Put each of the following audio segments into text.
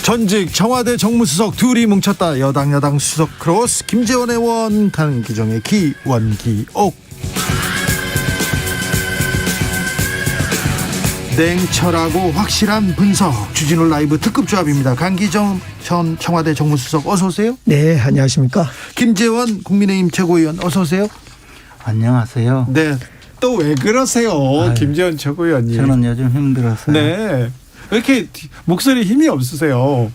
전직 청와대 정무수석 둘이 뭉쳤다. 여당 수석 크로스. 김재원 의원, 강기정의 기원기옥. 냉철하고 확실한 분석, 주진우 라이브 특급 조합입니다. 강기정 전 청와대 정무수석 어서 오세요. 네, 안녕하십니까. 김재원 국민의힘 최고위원 어서 오세요. 안녕하세요. 네. 또 왜 그러세요, 김재원 최고위원님? 저는 요즘 힘들었어요. 네. 왜 이렇게 목소리 힘이 없으세요?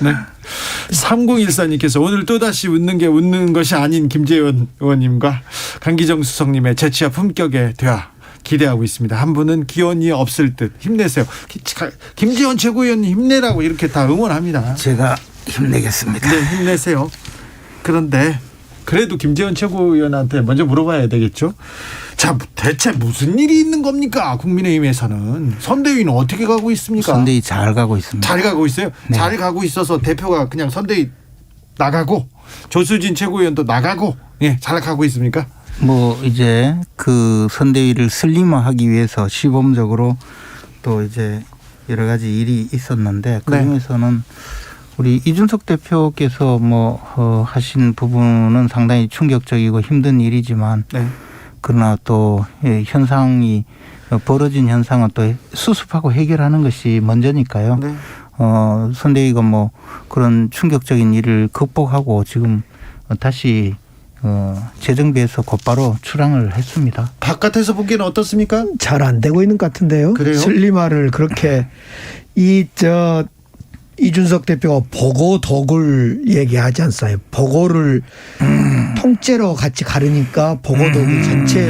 네. 3014님께서 오늘 또다시 웃는 게 웃는 것이 아닌 김재원 의원님과 강기정 수석님의 재치와 품격의 대화 기대하고 있습니다. 한 분은 기원이 없을 듯 힘내세요. 김재원 최고위원님 힘내라고 이렇게 다 응원합니다. 제가 힘내겠습니다. 네, 힘내세요. 그런데 그래도 김재원 최고위원한테 먼저 물어봐야 되겠죠. 자, 대체 무슨 일이 있는 겁니까? 국민의힘에서는 선대위는 어떻게 가고 있습니까? 선대위 잘 가고 있습니다. 잘 가고 있어요? 네. 잘 가고 있어서 대표가 그냥 선대위 나가고 조수진 최고위원도 나가고, 예, 잘 가고 있습니까? 뭐 이제 그 선대위를 슬림화하기 위해서 시범적으로 또 이제 여러 가지 일이 있었는데 그 중에서는 우리 이준석 대표께서 하신 부분은 상당히 충격적이고 힘든 일이지만 그러나 또 현상이 벌어진 현상은 또 수습하고 해결하는 것이 먼저니까요. 선대위가 그런 충격적인 일을 극복하고 지금 다시 재정비해서 곧바로 출항을 했습니다. 바깥에서 보기에는 어떻습니까? 잘 안 되고 있는 것 같은데요. 그래요? 슬림화를 그렇게 이준석 대표가 보고독을 얘기하지 않어요. 보고를 통째로 같이 가르니까 보고독이 전체에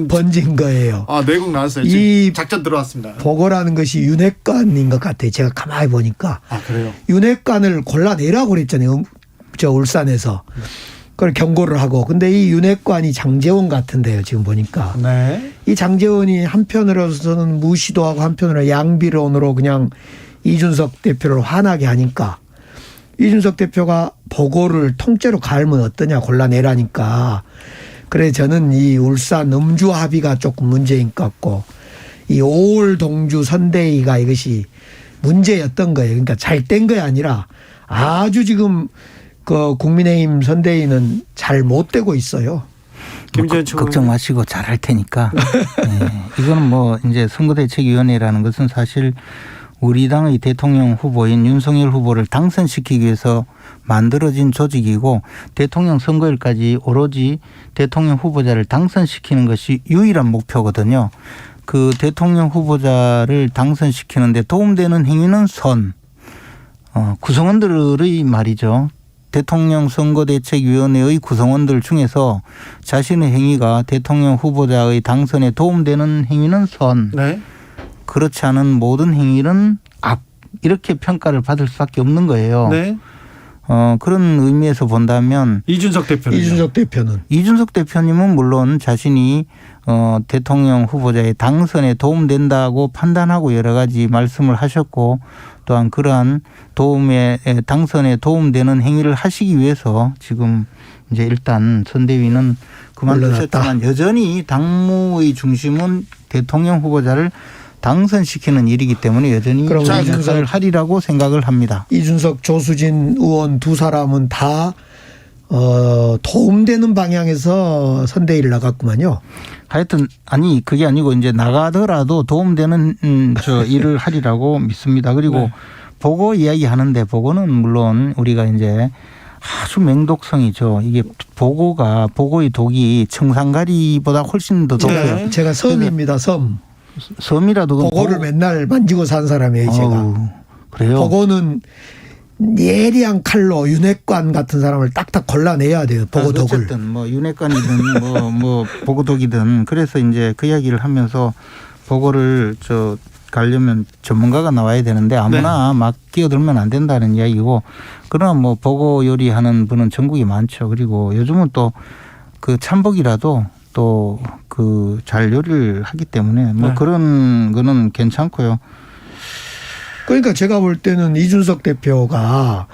번진 거예요. 아, 내국 나왔어요. 이 작전 들어왔습니다. 보고라는 것이 윤핵관인 것 같아요. 제가 가만히 보니까. 아, 그래요? 윤핵관을 골라내라고 그랬잖아요. 저 울산에서. 그걸 경고를 하고. 근데 이 윤핵관이 장제원 같은데요. 지금 보니까. 네. 이 장제원이 한편으로서는 무시도 하고 한편으로 양비론으로 그냥 이준석 대표를 화나게 하니까 이준석 대표가 보고를 통째로 갈면 어떠냐 골라내라니까. 그래 저는 이 울산 음주 합의가 조금 문제인 것 같고 이 5월 동주 선대위가 이것이 문제였던 거예요. 그러니까 잘 된 게 아니라 아주 지금 그 국민의힘 선대위는 잘 못 되고 있어요. 걱정 마시고 잘할 테니까. 네. 이거는 이제 선거대책위원회라는 것은 사실 우리 당의 대통령 후보인 윤석열 후보를 당선시키기 위해서 만들어진 조직이고 대통령 선거일까지 오로지 대통령 후보자를 당선시키는 것이 유일한 목표거든요. 그 대통령 후보자를 당선시키는 데 도움되는 행위는 구성원들의 말이죠. 대통령 선거대책위원회의 구성원들 중에서 자신의 행위가 대통령 후보자의 당선에 도움되는 행위는 그렇지 않은 모든 행위는 악, 이렇게 평가를 받을 수밖에 없는 거예요. 네. 그런 의미에서 본다면 이준석 대표님은 물론 자신이 대통령 후보자의 당선에 도움된다고 판단하고 여러 가지 말씀을 하셨고 또한 그러한 당선에 도움되는 행위를 하시기 위해서 지금 이제 일단 선대위는 그만두셨지만 여전히 당무의 중심은 대통령 후보자를 당선시키는 일이기 때문에 여전히 역할을 하리라고 생각을 합니다. 이준석, 조수진 의원 두 사람은 다 도움되는 방향에서 선대위를 나갔구만요. 하여튼 그게 아니고 이제 나가더라도 도움되는 일을 하리라고 믿습니다. 그리고 보고 이야기하는데 보고는 물론 우리가 이제 아주 맹독성이죠. 이게 보고의 독이 청산가리보다 훨씬 더 독해요. 제가 섬입니다. 섬이라도 보고를 맨날 만지고 산 사람이에요. 제가. 그래요? 보고는 예리한 칼로 윤핵관 같은 사람을 딱딱 골라내야 돼요. 보고독을. 어쨌든 윤핵관이든 보고독이든 그래서 이제 그 이야기를 하면서 보고를 가려면 전문가가 나와야 되는데 아무나 막 끼어들면 안 된다는 이야기고 그러나 보고 요리하는 분은 전국에 많죠. 그리고 요즘은 또 그 참복이라도 또 잘 요리를 하기 때문에 그런 거는 괜찮고요. 그러니까 제가 볼 때는 이준석 대표가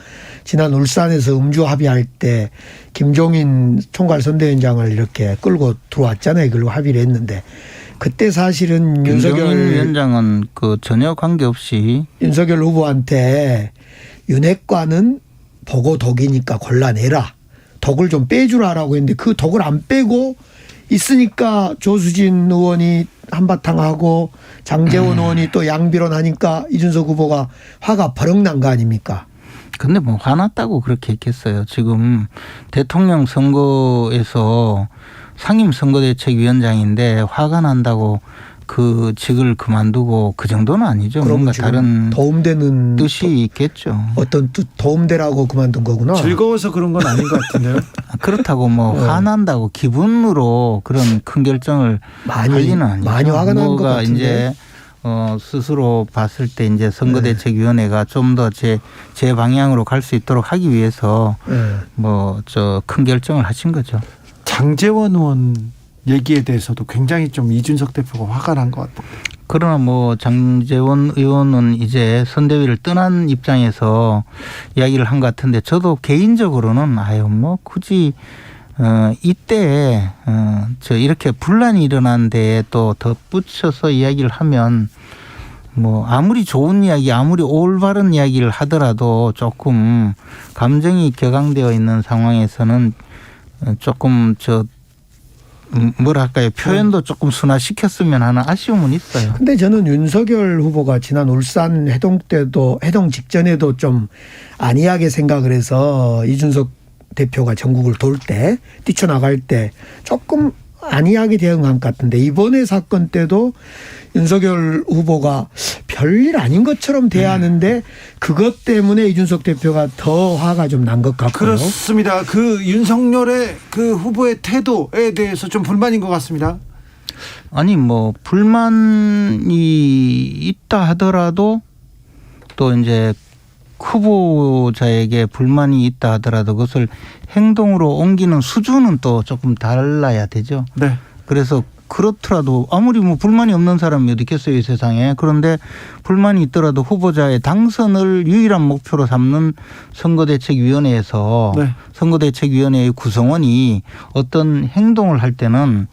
지난 울산에서 음주 합의할 때 김종인 총괄선대위원장을 이렇게 끌고 들어왔잖아요. 그리고 합의를 했는데 그때 사실은 김정인 위원장은 그 전혀 관계없이 윤석열 후보한테 윤핵관은 보고 덕이니까 골라내라. 덕을 좀 빼주라라고 했는데 그 덕을 안 빼고 있으니까 조수진 의원이 한바탕 하고 장제원 의원이 또 양비론 하니까 이준석 후보가 화가 버럭 난 거 아닙니까? 근데 뭐 화났다고 그렇게 했겠어요. 지금 대통령 선거에서 상임선거대책위원장인데 화가 난다고 그 직을 그만두고 그 정도는 아니죠. 뭔가 다른 도움되는 뜻이 있겠죠. 어떤 도움되라고 그만둔 거구나. 즐거워서 그런 건 아닌 것 같은데요. 그렇다고 뭐 화난다고 기분으로 그런 큰 결정을 할 리는 아니죠. 많이 화가 난 것 같은데. 이제 스스로 봤을 때 이제 선거대책위원회가 좀 더 제 방향으로 갈 수 있도록 하기 위해서 뭐 저 큰 결정을 하신 거죠. 장제원 의원 얘기에 대해서도 굉장히 좀 이준석 대표가 화가 난 것 같아요. 그러나 뭐 장제원 의원은 이제 선대위를 떠난 입장에서 이야기를 한 것 같은데 저도 개인적으로는 아유 뭐 굳이 이때 저 이렇게 분란이 일어난 데에 또 덧붙여서 이야기를 하면 뭐 아무리 좋은 이야기 아무리 올바른 이야기를 하더라도 조금 감정이 격앙되어 있는 상황에서는 조금 뭐랄까요 표현도 조금 순화시켰으면 하는 아쉬움은 있어요. 근데 저는 윤석열 후보가 지난 울산 해동 때도 해동 직전에도 좀 안이하게 생각을 해서 이준석 대표가 전국을 돌 때 뛰쳐나갈 때 조금 안이하게 대응한 것 같은데 이번에 사건 때도 윤석열 후보가 별일 아닌 것처럼 대하는데 그것 때문에 이준석 대표가 더 화가 좀 난 것 같고요. 그렇습니다. 그 윤석열의 그 후보의 태도에 대해서 좀 불만인 것 같습니다. 아니 뭐 불만이 있다 하더라도 또 이제 후보자에게 불만이 있다 하더라도 그것을 행동으로 옮기는 수준은 또 조금 달라야 되죠. 네. 그래서 그렇더라도 아무리 뭐 불만이 없는 사람이 어디 있겠어요 이 세상에. 그런데 불만이 있더라도 후보자의 당선을 유일한 목표로 삼는 선거대책위원회에서 네. 선거대책위원회의 구성원이 어떤 행동을 할 때는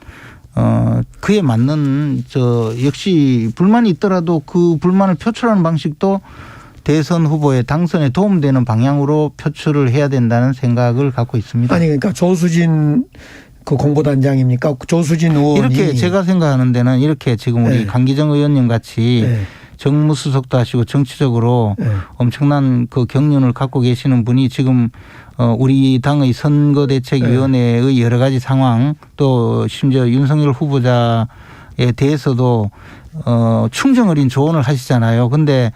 그에 맞는 역시 불만이 있더라도 그 불만을 표출하는 방식도 대선 후보의 당선에 도움되는 방향으로 표출을 해야 된다는 생각을 갖고 있습니다. 아니 그러니까 조수진 그 공보단장입니까? 조수진 의원이 이렇게 제가 생각하는 데는 이렇게 지금 우리 네. 강기정 의원님 같이 네. 정무수석도 하시고 정치적으로 네. 엄청난 그 경륜을 갖고 계시는 분이 지금 우리 당의 선거대책위원회의 여러 가지 상황 또 심지어 윤석열 후보자에 대해서도 충정 어린 조언을 하시잖아요. 근데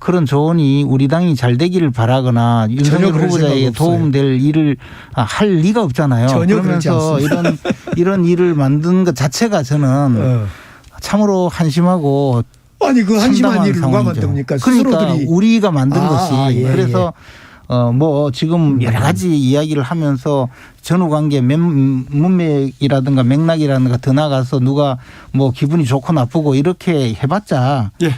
그런 조언이 우리 당이 잘 되기를 바라거나 윤석열 후보자에게 도움될 일을 할 리가 없잖아요. 전혀 그렇지 그러면서 이런 일을 만든 것 자체가 저는 참으로 한심하고 아니 그 한심한 일을 누가 상황이죠. 만듭니까? 그러니까 스스로들이 우리가 만든 것이 예, 그래서 뭐 지금 여러 가지 이야기를 하면서 전후관계 문맥이라든가 맥락이라든가 더 나가서 누가 뭐 기분이 좋고 나쁘고 이렇게 해봤자 예.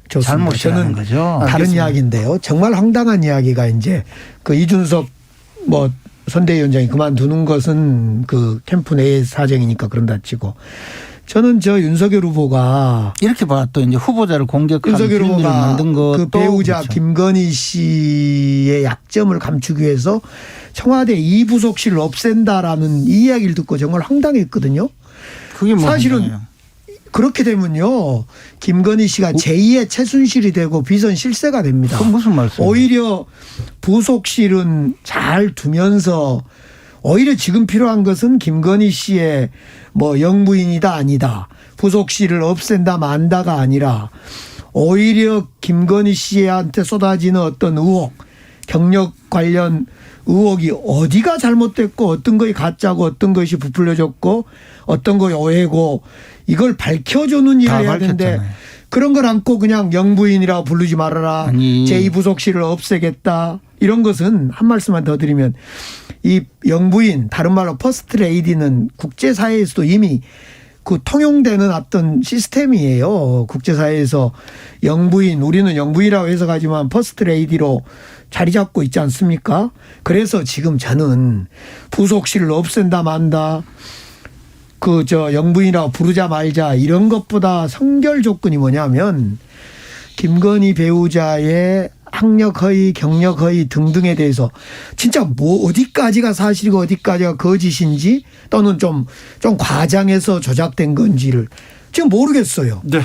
잘못이라는 거죠. 다른 알겠습니다. 이야기인데요. 정말 황당한 이야기가 이제 그 이준석 뭐 선대위원장이 그만두는 것은 그 캠프 내의 사정이니까 그런다 치고 저는 저 윤석열 후보가 이렇게 봐 또 이제 후보자를 공격하는 윤석열 필름을 후보가 만든 것도 그 배우자 그렇죠. 김건희 씨의 약점을 감추기 위해서 청와대 이부속실을 없앤다라는 이 이야기를 듣고 정말 황당했거든요. 그게 뭐 사실은 황당해요. 그렇게 되면요. 김건희 씨가 제2의 최순실이 되고 비선 실세가 됩니다. 그건 무슨 말씀이에요? 오히려 부속실은 잘 두면서 오히려 지금 필요한 것은 김건희 씨의 뭐 영부인이다 아니다. 부속실을 없앤다 만다가 아니라 오히려 김건희 씨한테 쏟아지는 어떤 의혹, 경력 관련 의혹이 어디가 잘못됐고 어떤 것이 가짜고 어떤 것이 부풀려졌고 어떤 것이 오해고 이걸 밝혀주는 일을 해야 되는데 밝혔잖아요. 그런 걸 안고 그냥 영부인이라고 부르지 말아라. 아니. 제2부속실을 없애겠다. 이런 것은 한 말씀만 더 드리면 이 영부인 다른 말로 퍼스트 레이디는 국제사회에서도 이미 그 통용되는 어떤 시스템이에요. 국제사회에서 영부인 우리는 영부인이라고 해석하지만 퍼스트 레이디로 자리 잡고 있지 않습니까? 그래서 지금 저는 부속실을 없앤다 만다 영부인이라고 부르자 말자 이런 것보다 선결 조건이 뭐냐면 김건희 배우자의 학력 허위, 경력 허위 등등에 대해서 진짜 뭐 어디까지가 사실이고 어디까지가 거짓인지 또는 좀 과장해서 조작된 건지를 지금 모르겠어요. 네.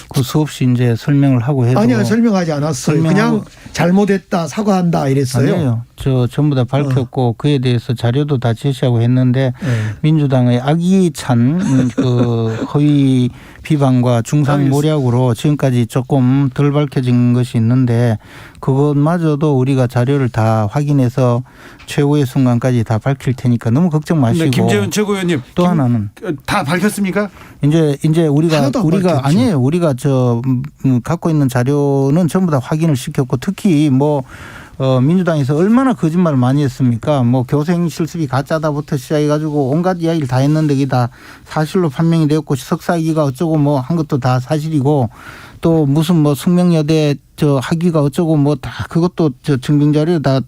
그 수없이 이제 설명을 하고 해도 아니요, 설명하지 않았어요. 그냥 잘못했다, 사과한다 이랬어요. 아니에요. 전부 다 밝혔고 그에 대해서 자료도 다 제시하고 했는데 민주당의 악의찬 그 허위 비방과 중상모략으로 지금까지 조금 덜 밝혀진 것이 있는데 그것마저도 우리가 자료를 다 확인해서 최후의 순간까지 다 밝힐 테니까 너무 걱정 마시고. 네, 김재원 최고위원님 또 하나는 다 밝혔습니까? 이제 우리가 하나도 안 밝혔죠. 아니에요. 우리가 갖고 있는 자료는 전부 다 확인을 시켰고 특히 민주당에서 얼마나 거짓말을 많이 했습니까? 교생 실습이 가짜다부터 시작해가지고 온갖 이야기를 다 했는데 그게 다 사실로 판명이 되었고 석사학위가 어쩌고 한 것도 다 사실이고 또 무슨 숙명여대 학위가 어쩌고 다 그것도 증빙 자료 다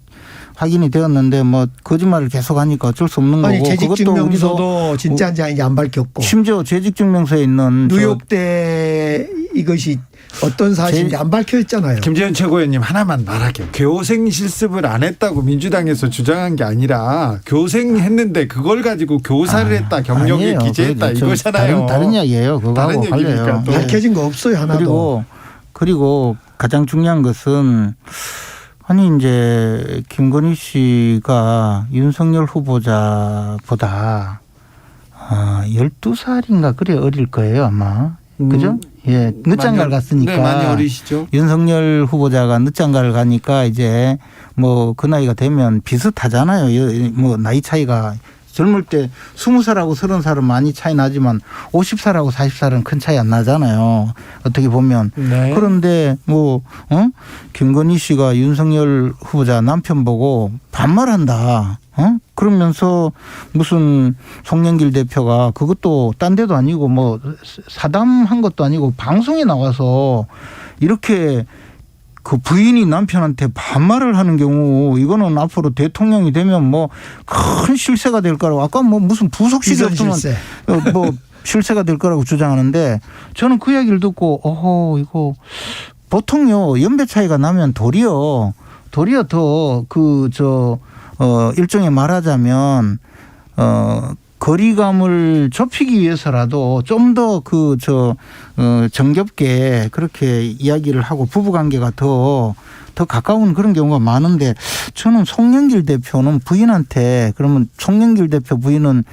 확인이 되었는데 거짓말을 계속하니까 어쩔 수 없는 아니, 거고 재직증명서도 진짜인지 아닌지 안 밝혔고 심지어 재직증명서에 있는 뉴욕대 이것이 어떤 사실인지 안 밝혀있잖아요. 김재현 최고위원님 하나만 말할게요. 교생 실습을 안 했다고 민주당에서 주장한 게 아니라 교생했는데 그걸 가지고 교사를 했다, 경력에 아니에요. 기재했다 이거잖아요. 다른 이야기예요. 그거하고 다른 얘기니까 달라요. 또. 밝혀진 거 없어요 하나도. 그리고 가장 중요한 것은 아니 이제 김건희 씨가 윤석열 후보자보다 12살인가 그래 어릴 거예요 아마. 그죠? 예, 늦장가를 갔으니까. 네, 많이 어리시죠. 윤석열 후보자가 늦장가를 가니까 이제 그 나이가 되면 비슷하잖아요. 나이 차이가 젊을 때 20살하고 30살은 많이 차이 나지만 50살하고 40살은 큰 차이 안 나잖아요. 어떻게 보면. 네. 그런데 김건희 씨가 윤석열 후보자 남편 보고 반말한다. 그러면서 무슨 송영길 대표가 그것도 딴 데도 아니고 사담한 것도 아니고 방송에 나와서 이렇게 그 부인이 남편한테 반말을 하는 경우 이거는 앞으로 대통령이 되면 큰 실세가 될 거라고 아까 무슨 부속실이 없으면 실세가 될 거라고 주장하는데 저는 그 이야기를 듣고 이거 보통요 연배 차이가 나면 도리어 더 일종의 말하자면 거리감을 좁히기 위해서라도 좀 더 정겹게 그렇게 이야기를 하고 부부관계가 더 가까운 그런 경우가 많은데 저는 송영길 대표는 부인한테 그러면 송영길 대표 부인은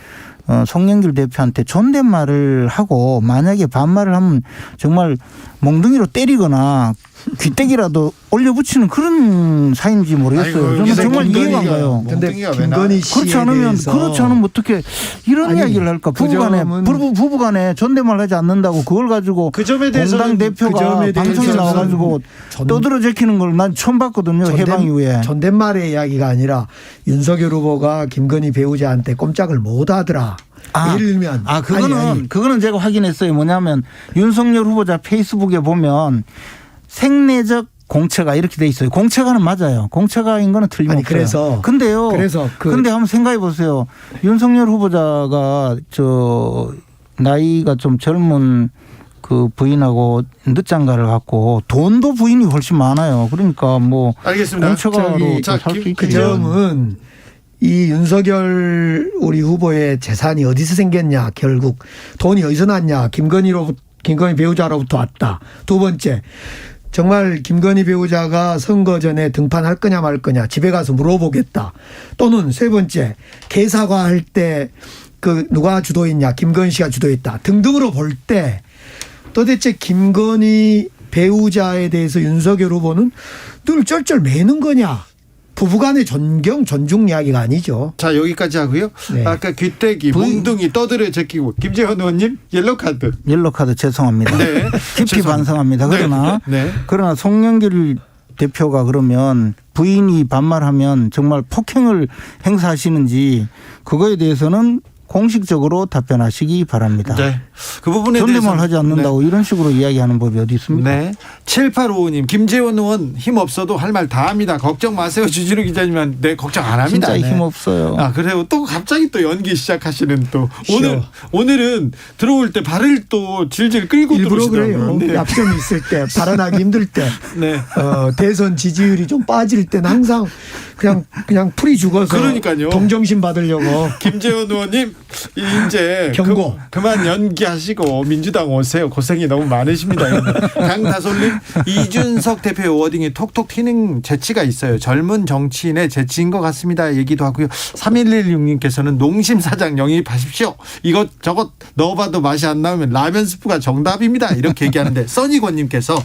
송영길 대표한테 존댓말을 하고 만약에 반말을 하면 정말 몽둥이로 때리거나 귀때기라도 올려붙이는 그런 사이인지 모르겠어요. 아이고, 저는 정말 이해가 안 가요. 근데 몽둥이가 왜 김건희 씨에 그렇지 않으면 어떻게 이런 이야기를 할까? 부부간에 존댓말 하지 않는다고 그걸 가지고 그 점에 대해서는 공당 대표가 방송에 나와가지고 떠들어 제키는 걸 난 처음 봤거든요. 해방 이후에. 존댓말의 이야기가 아니라 윤석열 후보가 김건희 배우자한테 꼼짝을 못 하더라. 예를 들면 그거는 제가 확인했어요. 뭐냐면 윤석열 후보자 페이스북에 보면 생내적 공채가 이렇게 돼 있어요. 공채가는 맞아요. 공채가인 거는 틀림없어요. 근데 한번 생각해 보세요. 윤석열 후보자가 나이가 좀 젊은 그 부인하고 늦장가를 갖고 돈도 부인이 훨씬 많아요. 그러니까 알겠습니다. 공채가로 그 점은 이 윤석열 우리 후보의 재산이 어디서 생겼냐, 결국 돈이 어디서 났냐, 김건희 배우자로부터 왔다. 두 번째, 정말 김건희 배우자가 선거 전에 등판할 거냐 말 거냐 집에 가서 물어보겠다. 또는 세 번째, 개사과 할 때 누가 주도했냐, 김건희 씨가 주도했다 등등으로 볼 때 도대체 김건희 배우자에 대해서 윤석열 후보는 늘 쩔쩔 매는 거냐. 부부간의 존중 이야기가 아니죠. 자, 여기까지 하고요. 네. 아까 귀때기, 몽둥이 떠들어 제끼고 김재현 의원님 옐로카드. 옐로카드 죄송합니다. 네. 깊이 반성합니다. 그러나 송영길 대표가 그러면 부인이 반말하면 정말 폭행을 행사하시는지 그거에 대해서는 공식적으로 답변하시기 바랍니다. 네. 그 부분에 대해서 존댓말 하지 않는다고 이런 식으로 이야기하는 법이 어디 있습니까? 네. 7855님 김재원 의원 힘 없어도 할 말 다 합니다. 걱정 마세요. 주진우 기자님은 네 걱정 안 합니다. 진짜 네. 힘 없어요. 아 그래요. 또 갑자기 또 연기 시작하시는 또 쉬어. 오늘은 들어올 때 발을 또 질질 끌고 일부러 들어오시더라고요. 그래요. 네. 약점이 있을 때, 발언하기 힘들 때, 네. 대선 지지율이 좀 빠질 때는 항상 그냥 풀이 죽어서 그러니까요. 동정심 받으려고. 김재원 의원님 이제 경고. 그만 연기하시고 민주당 오세요. 고생이 너무 많으십니다. 강다솔님 이준석 대표의 워딩이 톡톡 튀는 재치가 있어요. 젊은 정치인의 재치인 것 같습니다. 얘기도 하고요. 3116님께서는 농심 사장 영입하십시오. 이것저것 넣어봐도 맛이 안 나오면 라면 스프가 정답입니다. 이렇게 얘기하는데 써니권님께서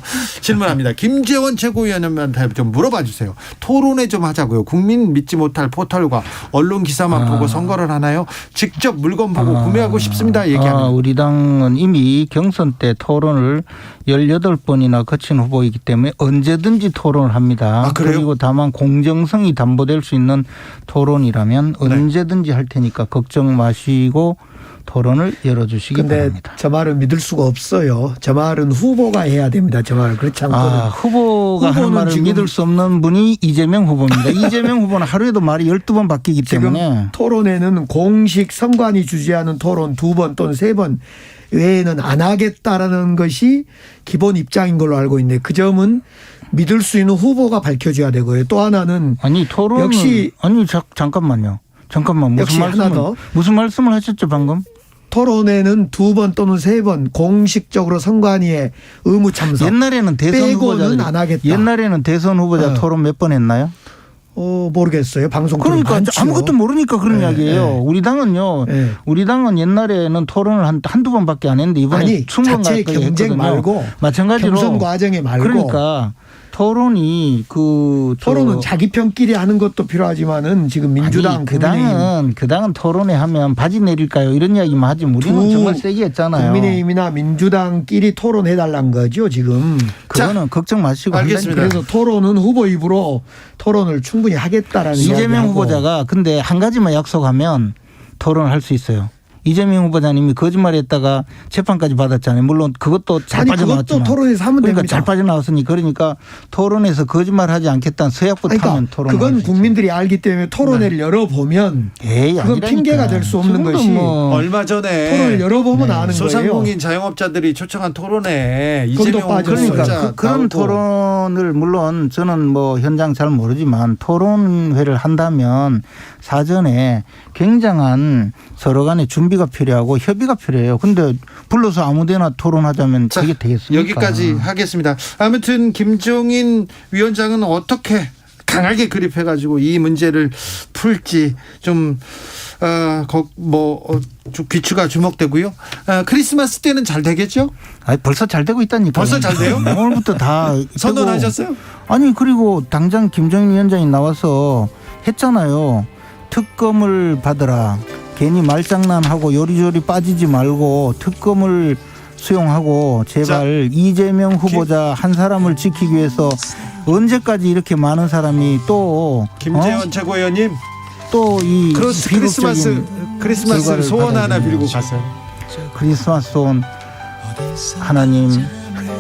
질문합니다. 김재원 최고위원님한테 좀 물어봐 주세요. 토론회 좀 하자고요. 국민 믿지 못할 포털과 언론 기사만 보고 선거를 하나요? 직접 물건 보고 구매하고 싶습니다. 얘기합니다. 우리 당은 이미 경선 때 토론을 18번이나 거친 후보이기 때문에 언제든지 토론을 합니다. 아, 그래요? 그리고 다만 공정성이 담보될 수 있는 토론이라면 언제든지 할 테니까 걱정 마시고 토론을 열어주시기 근데 바랍니다. 저 말은 믿을 수가 없어요. 저 말은 후보가 해야 됩니다. 저 말은 그렇지 않거든요. 후보가 하는 후보는 말을 지금 믿을 수 없는 분이 이재명 후보입니다. 이재명 후보는 하루에도 말이 12번 바뀌기 지금 때문에 토론회는 공식 선관위 주재하는 토론 2번 또는 3번 외에는 안 하겠다라는 것이 기본 입장인 걸로 알고 있는데 그 점은 믿을 수 있는 후보가 밝혀줘야 되고요. 또 하나는 아니 토론은 역시 아니 잠깐만요. 잠깐만 역시 하나 더. 무슨 말씀을 하셨죠 방금? 토론회는 2번 또는 3번 공식적으로 선관위에 의무 참석. 옛날에는 대선 빼고는 후보자 안 하겠다. 옛날에는 대선 후보자 토론 몇 번 했나요? 모르겠어요. 방송 그러니까 많죠. 아무것도 모르니까 그런 네, 이야기예요. 네. 우리 당은요. 네. 우리 당은 옛날에는 토론을 한두 번밖에 안 했는데 이번에 아니 20번 자체 가까이 경쟁 했거든요. 말고 마찬가지로 경선 과정에 말고 그러니까 토론이 토론은 자기 편끼리 하는 것도 필요하지만은 지금 민주당 아니, 그 당은 토론회 하면 바지 내릴까요? 이런 이야기만 하지 우리는 정말 세게 했잖아요. 국민의힘이나 민주당끼리 토론해달라는 거죠 지금. 그거는 걱정 마시고 알겠습니다. 그래서 토론은 후보 입으로 토론을 충분히 하겠다라는 이재명 이야기하고. 후보자가 근데 한 가지만 약속하면 토론을 할 수 있어요. 이재명 후보자님이 거짓말했다가 재판까지 받았잖아요. 물론 그것도 잘 아니 빠져나왔지만. 그것도 토론에서 하면 그러니까 됩니다. 잘 빠져나왔으니 그러니까 토론에서 거짓말하지 않겠다는 서약부터 하면 토론. 그건 국민들이 알기 때문에 토론회를 열어보면 에이, 그건 아니라니까. 핑계가 될 수 없는 지금도 것이 뭐 얼마 전에 토론을 열어보면 아는 거예요. 소상공인 자영업자들이 초청한 토론에 그건 또 이재명 빠졌어요. 후보자 그러니까 그런 나오고. 토론을 물론 저는 뭐 현장 잘 모르지만 토론회를 한다면 사전에 굉장한 서로 간의 준비가 필요하고 협의가 필요해요. 근데 불러서 아무데나 토론하자면 자, 그게 되겠습니까? 여기까지 하겠습니다. 아무튼 김종인 위원장은 어떻게 강하게 그립해가지고 이 문제를 풀지 좀 귀추가 주목되고요. 크리스마스 때는 잘 되겠죠? 아니, 벌써 잘 되고 있다니까. 벌써 잘 돼요? 오늘부터 다 선언하셨어요? 아니 그리고 당장 김정인 위원장이 나와서 했잖아요. 특검을 받으라. 괜히 말장난하고 요리조리 빠지지 말고 특검을 수용하고 제발 이재명 후보자 한 사람을 지키기 위해서 언제까지 이렇게 많은 사람이 또 김재원 최고위원님 또이 크리스마스 소원 하나 빌고 가세요. 크리스마스 소원 하나님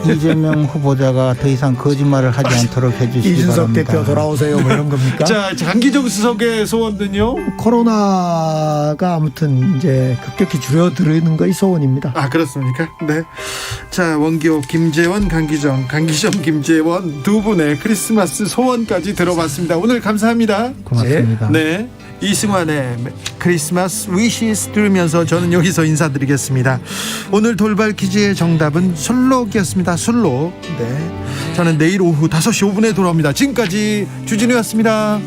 이재명 후보자가 더 이상 거짓말을 하지 않도록 해주시기 이준석 바랍니다. 대표 돌아오세요 뭐 이런 겁니까? 자, 강기정 수석의 소원은요? 코로나가 아무튼 이제 급격히 줄어드는 것이 소원입니다. 아, 그렇습니까? 네. 자, 원기호, 김재원, 강기정, 김재원 두 분의 크리스마스 소원까지 들어봤습니다. 오늘 감사합니다. 고맙습니다. 네. 이승환의 크리스마스 위시스 들으면서 저는 여기서 인사드리겠습니다. 오늘 돌발 퀴즈의 정답은 술록이었습니다. 술록. 네. 저는 내일 오후 5시 5분에 돌아옵니다. 지금까지 주진우였습니다.